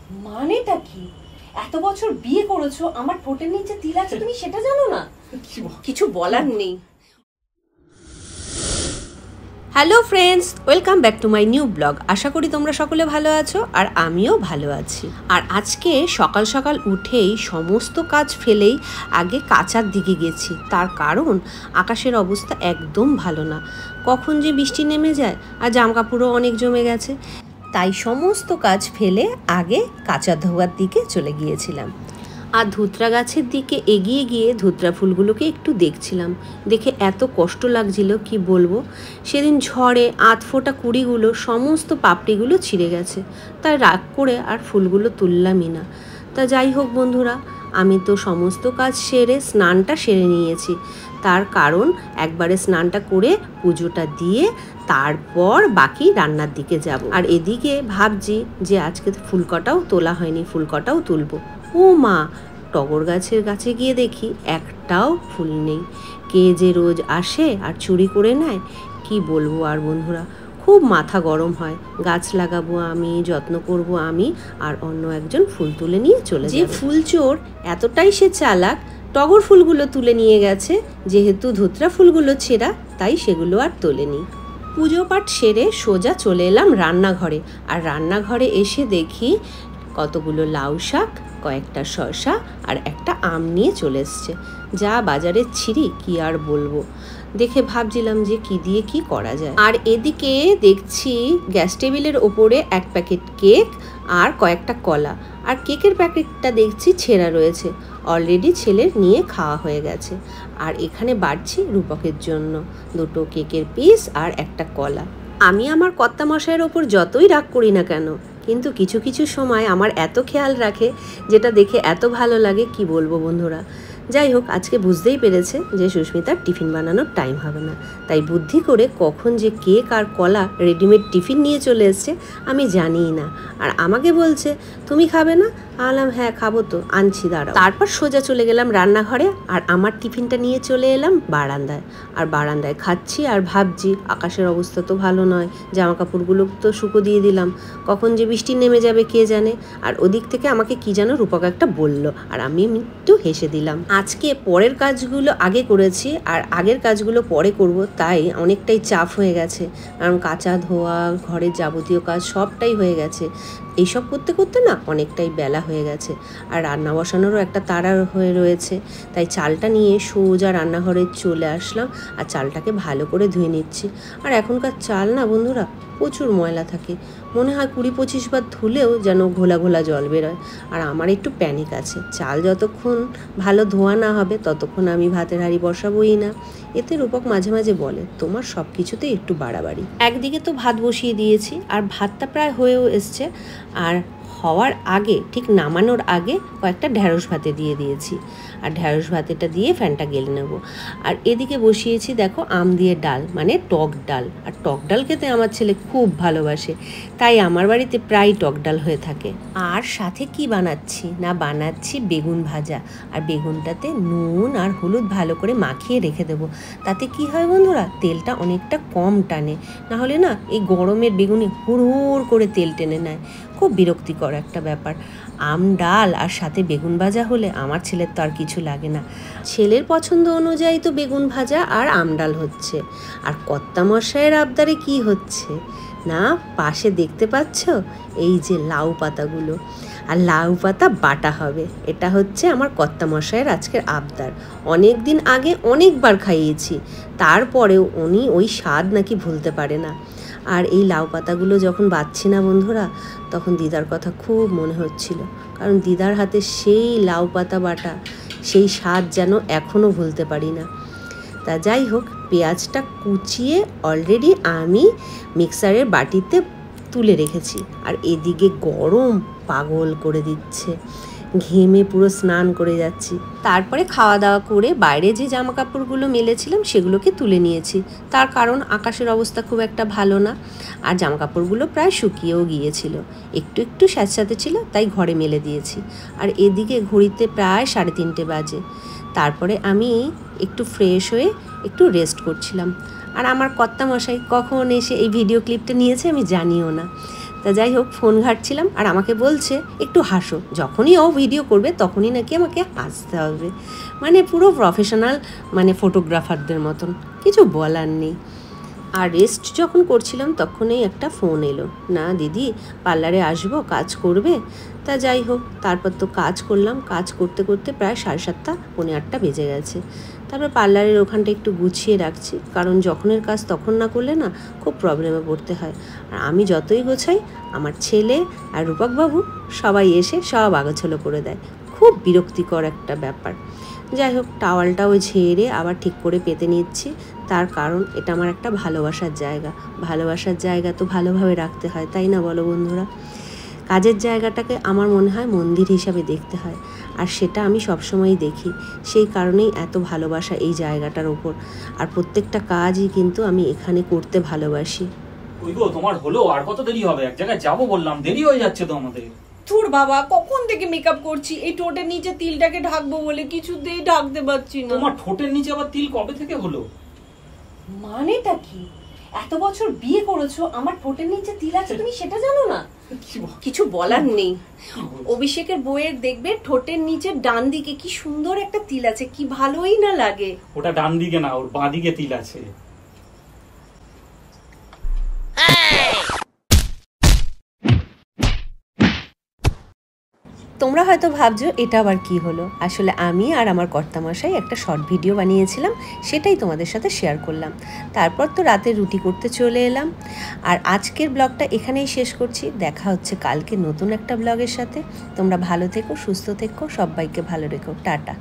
মানেটা কি? এত বছর বিয়ে করেছো, আমার ঠোঁটের নিচে তিল আছে তুমি সেটা জানো না? কিছু বলার নেই। Hello friends, welcome back to my new blog. আশা করি তোমরা সকলে ভালো আছো আর আমিও ভালো আছি। আর আজকে সকাল সকাল উঠেই সমস্ত কাজ ফেলেই আগে কাচার দিকে গেছি। তার কারণ আকাশের অবস্থা একদম ভালো না, কখন যে বৃষ্টি নেমে যায় আর জামাকাপড়ও অনেক জমে গেছে। তাই সমস্ত কাজ ফেলে আগে কাচা ধোয়ার দিকে চলে গিয়েছিলাম। আর ধুতরা গাছের দিকে এগিয়ে গিয়ে ধুতরা ফুলগুলোকে একটু দেখছিলাম। দেখে এত কষ্ট লাগছিল কি বলবো। সেদিন ঝড়ে আধফোটা কুড়িগুলো সমস্ত পাপড়িগুলো ছিঁড়ে গেছে, তাই রাগ করে আর ফুলগুলো তুললামই না। তা যাই হোক বন্ধুরা, আমি তো সমস্ত কাজ সেরে স্নানটা সেরে নিয়েছি। তার কারণ একবারে স্নানটা করে পুজোটা দিয়ে তারপর বাকি রান্নার দিকে যাব। আর এদিকে ভাবছি যে আজকে ফুলকটাও তোলা হয়নি, ফুলকটাও তুলবো। ও মা, টগর গাছের কাছে গিয়ে দেখি একটাও ফুল নেই। কে যে রোজ আসে আর চুরি করে নেয় কি বলবো। আর বন্ধুরা, খুব মাথা গরম হয়। গাছ লাগাবো আমি, যত্ন করব আমি, আর অন্য একজন ফুল তুলে নিয়ে চলে যাবে। যে ফুল চোর এতটাই সে চালাক, টগর ফুলগুলো তুলে নিয়ে গেছে। যেহেতু ধুতরা ফুলগুলো ছেঁড়া, তাই সেগুলো আর তোলেনি। পুজো পাঠ সেরে সোজা চলে এলাম রান্নাঘরে। আর রান্নাঘরে এসে দেখি কতগুলো লাউ শাক, কয়েকটা শসা আর একটা আম নিয়ে চলে এসছে। যা বাজারে ছিঁড়ি কি আর বলবো। দেখে ভাবছিলাম যে কি দিয়ে কি করা যায়। আর এদিকে দেখছি গ্যাস টেবিলের ওপরে এক প্যাকেট কেক আর কয়েকটা কলা। আর কেকের প্যাকেটটা দেখছি ছেঁড়া রয়েছে, অলরেডি ছেলের নিয়ে খাওয়া হয়ে গেছে। আর এখানে বাড়ছি রূপকের জন্য দুটো কেকের পিস আর একটা কলা। আমি আমার কর্তামশাইয়ের ওপর যতই রাগ করি না কেন, কিন্তু কিছু কিছু সময় আমার এত খেয়াল রাখে, যেটা দেখে এত ভালো লাগে কি বলবো বন্ধুরা। যাই হোক, আজকে বুঝতেই পেরেছে যে সুস্মিতার টিফিন বানানোর টাইম হবে না, তাই বুদ্ধি করে কখন যে কেক আর কলা রেডিমেড টিফিন নিয়ে চলে এসছে আমি জানিই না। আর আমাকে বলছে তুমি খাবে না? আলাম হ্যাঁ খাবো তো, আনছি দাঁড়াও। তারপর সোজা চলে গেলাম রান্নাঘরে আর আমার টিফিনটা নিয়ে চলে এলাম বারান্দায়। আর বারান্দায় খাচ্ছি আর ভাবছি আকাশের অবস্থা তো ভালো নয়, জামা কাপড়গুলো তো শুকো দিয়ে দিলাম, কখন যে বৃষ্টি নেমে যাবে কে জানে। আর ওদিক থেকে আমাকে কি যেন রূপক একটা বললো, আর আমি একটু হেসে দিলাম। আজকে পরের কাজগুলো আগে করেছি আর আগের কাজগুলো পরে করব, তাই অনেকটাই চাপ হয়ে গেছে। কারণ কাচা ধোয়া, ঘরের যাবতীয় কাজ সবটাই হয়ে গেছে। এইসব করতে করতে না অনেকটাই বেলা হয়ে গেছে। আর রান্না বসানোরও একটা তাড়া হয়ে রয়েছে, তাই চালটা নিয়ে সোজা রান্নাঘরে চলে আসলাম আর চালটাকে ভালো করে ধুয়ে নিচ্ছি। আর এখনকার চাল না বন্ধুরা প্রচুর ময়লা থাকে, মনে হয় 20-25 বার ধুলেও যেন ঘোলা ঘোলা জল বেরোয়। আর আমার একটু প্যানিক আছে, চাল যতক্ষণ ভালো ধোয়া না হবে ততক্ষণ আমি ভাতের হাঁড়ি বসাবোই না। এতে রূপক মাঝে মাঝে বলে তোমার সব কিছুতে একটু বাড়াবাড়ি। একদিকে তো ভাত বসিয়ে দিয়েছি আর ভাতটা প্রায় হয়েও এসছে। আর হওয়ার আগে, ঠিক নামানোর আগে কয়েকটা ঢ্যাঁড়স ভাতে দিয়ে দিয়েছি। আর ঢ্যাঁড়স ভাতেটা দিয়ে ফ্যানটা গেলে নেব। আর এদিকে বসিয়েছি দেখো আম দিয়ে ডাল, মানে টক ডাল। আর টক ডাল খেতে আমার ছেলে খুব ভালোবাসে, তাই আমার বাড়িতে প্রায় টক ডাল হয়ে থাকে। আর সাথে কি বানাচ্ছি না, বানাচ্ছি বেগুন ভাজা। আর বেগুনটাতে নুন আর হলুদ ভালো করে মাখিয়ে রেখে দেবো। তাতে কি হয় বন্ধুরা, তেলটা অনেকটা কম টানে। নাহলে না এই গরমের বেগুনে হুড় করে তেল টেনে নেয়, খুব বিরক্তিকর একটা ব্যাপার। আম ডাল আর সাথে বেগুন ভাজা হলে আমার ছেলের তো আর কিছু লাগে না। ছেলের পছন্দ অনুযায়ী তো বেগুন ভাজা আর আম ডাল হচ্ছে। আর কর্তামশাইয়ের আবদারে কি হচ্ছে না, পাশে দেখতে পাচ্ছ এই যে লাউ পাতাগুলো, আর লাউ পাতা বাটা হবে। এটা হচ্ছে আমার কর্তামশাইয়ের আজকের আবদার। অনেক দিন আগে অনেকবার খাইয়েছি, তারপরেও উনি ওই স্বাদ নাকি ভুলতে পারে না। আর এই লাউ পাতাগুলো যখন বাচ্ছি না বন্ধুরা, তখন দিদার কথা খুব মনে হচ্ছিল, কারণ দিদার হাতে সেই লাউ পাতা বাটা, সেই স্বাদ যেন এখনও ভুলতে পারি না। তা যাই হোক, পেঁয়াজটা কুচিয়ে অলরেডি আমি মিক্সারের বাটিতে তুলে রেখেছি। আর এদিকে গরম পাগল করে দিচ্ছে, ঘেমে পুরো স্নান করে যাচ্ছি। তারপরে খাওয়া দাওয়া করে বাইরে যে জামা কাপড়গুলো মেলেছিলাম সেগুলোকে তুলে নিয়েছি, তার কারণ আকাশের অবস্থা খুব একটা ভালো না। আর জামা কাপড়গুলো প্রায় শুকিয়েও গিয়েছিল, একটু একটু স্যাঁতস্যাঁতে ছিল, তাই ঘরে মেলে দিয়েছি। আর এদিকে ঘড়িতে প্রায় 3:30 বাজে। তারপরে আমি একটু ফ্রেশ হয়ে একটু রেস্ট করছিলাম। আর আমার কর্তামশাই কখন এসে এই ভিডিও ক্লিপটা নিয়েছে আমি জানিও না। তা তা যাই হোক, ফোন ঘাঁটছিলাম আর আমাকে বলছে একটু হাসো, যখনই ও ভিডিও করবে তখনই নাকি আমাকে হাসতে হবে, মানে পুরো প্রফেশনাল মানে ফটোগ্রাফারদের মতন, কিছু বলার নেই। আর রেস্ট যখন করছিলাম তখনই একটা ফোন এলো, না দিদি পার্লারে আসবো, কাজ করবে। তা যাই হোক, তারপর তো কাজ করলাম, কাজ করতে করতে প্রায় 7:30 পৌনে 8টা বেজে গেছে। তারপর পার্লারের ওখানটা একটু গুছিয়ে রাখছি, কারণ যখনের কাজ তখন না করলে না খুব প্রবলেমে পড়তে হয়। আর আমি যতই গোছাই, আমার ছেলে আর রূপকবাবু সবাই এসে সব আগাছালো করে দেয়, খুব বিরক্তিকর একটা ব্যাপার। যাই হোক, টাওয়ালটাও ঝেড়ে আবার ঠিক করে পেতে নিচ্ছি, তার কারণ এটা আমার একটা ভালোবাসার জায়গা। ভালোবাসার জায়গা তো ভালোভাবে রাখতে হয়, তাই না বলো বন্ধুরা? কাজের জায়গাটাকে আমার মনে হয় মন্দির হিসাবে দেখতে হয়, আর সেটা আমি সবসময়ই দেখি। সেই কারণেই এত ভালোবাসা এই জায়গাটার ওপর, আর প্রত্যেকটা কাজই কিন্তু আমি এখানে করতে ভালোবাসি। ওই গো, তোমার হলো? আর কত দেরি হবে? এক জায়গায় যাবো বললাম, দেরি হয়ে যাচ্ছে তো আমাদের। তোর বাবা, কখন থেকে মেকআপ করছি, এই ঠোঁটের নিচে তিলটাকে ঢাকবো বলে কিছুতেই ঢাকতে পারছি না। তোমার ঠোঁটের নিচে আবার তিল কবে থেকে হলো? মানেটা কি? এত বছর বিয়ে করেছো, আমার ঠোঁটের নিচে তিল আছে তুমি সেটা জানো না? কিছু বলার নেই। অভিষেকের বইয়ের দেখবে ঠোঁটের নিচে ডান দিকে কি সুন্দর একটা তিল আছে, কি ভালোই না লাগে। ওটা ডান দিকে না, ওর বাঁ দিকে তিল আছে। তোমরা হয়তো ভাবছো এটা আবার কি হলো, আসলে আমি আর আমার কর্তামশাই একটা শর্ট ভিডিও বানিয়েছিলাম, সেটাই তোমাদের সাথে শেয়ার করলাম। তারপর তো রাতে রুটি করতে চলে এলাম। আর আজকের ব্লগটা এখানেই শেষ করছি, দেখা হচ্ছে কালকে নতুন একটা ব্লগের সাথে। তোমরা ভালো থেকো, সুস্থ থেকো, সবাইকে ভালো রেখো, টাটা।